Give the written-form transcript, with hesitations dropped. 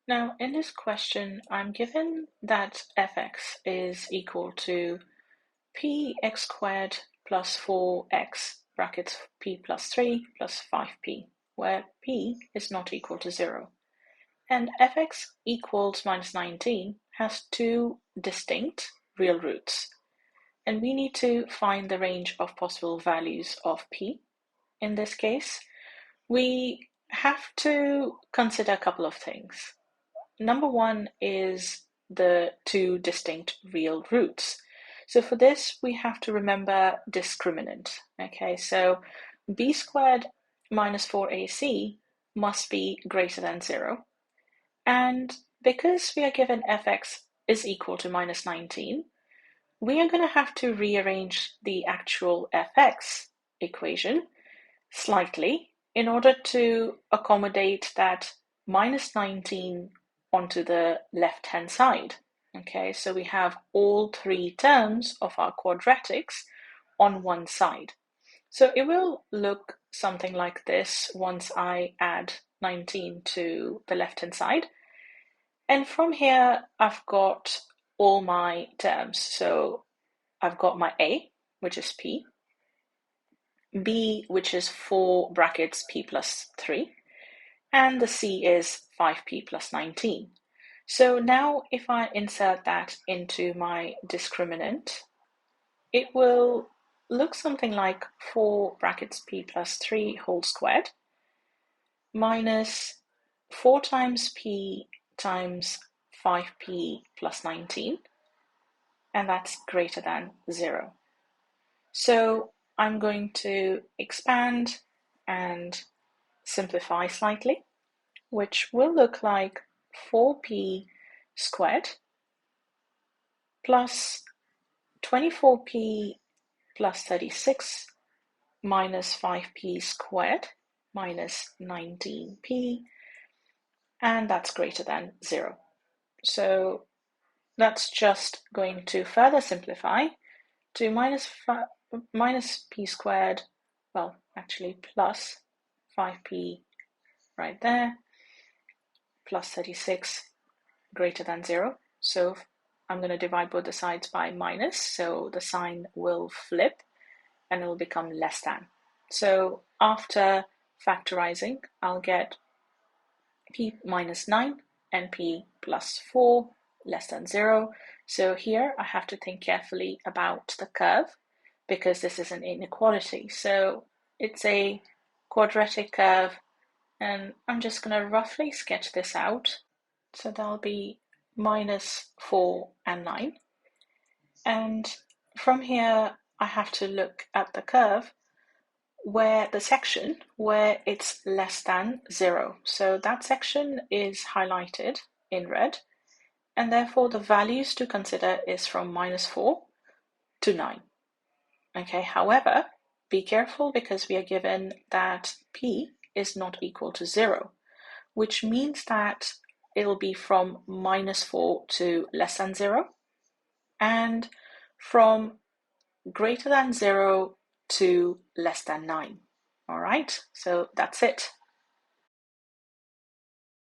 Now, in this question, I'm given that fx is equal to px squared plus 4x brackets p plus 3 plus 5p, where p is not equal to 0. And fx equals minus 19 has two distinct real roots. And we need to find the range of possible values of p. In this case, we have to consider a couple of things. Number one is the two distinct real roots. So for this, we have to remember discriminant. Okay, so b squared minus 4ac must be greater than 0. And because we are given fx is equal to minus 19, we are going to have to rearrange the actual fx equation slightly in order to accommodate that minus 19 onto the left-hand side. Okay, so we have all three terms of our quadratics on one side. So it will look something like this once I add 19 to the left-hand side. And from here, I've got all my terms. So I've got my a, which is p, b, which is 4 brackets p plus 3, and the c is 5p plus 19. So now if I insert that into my discriminant, it will look something like 4 brackets p plus 3 whole squared minus 4 times p times 5p plus 19, and that's greater than 0. So I'm going to expand and simplify slightly, which will look like 4p squared plus 24p plus 36 minus 5p squared minus 19p, and that's greater than 0. So that's just going to further simplify to minus p squared, well, actually plus 5p right there, plus 36 greater than 0. So I'm going to divide both the sides by minus, so the sign will flip and it will become less than. So after factorizing, I'll get p minus 9 and p plus 4 less than 0. So here I have to think carefully about the curve because this is an inequality. So it's a quadratic curve, and I'm just going to roughly sketch this out. So that'll be minus 4 and 9. And from here, I have to look at the curve where the section where it's less than 0. So that section is highlighted in red, and therefore the values to consider is from minus 4 to 9. Okay, however, be careful because we are given that p is not equal to 0, which means that it'll be from minus 4 to less than 0, and from greater than 0 to less than 9. All right, so that's it.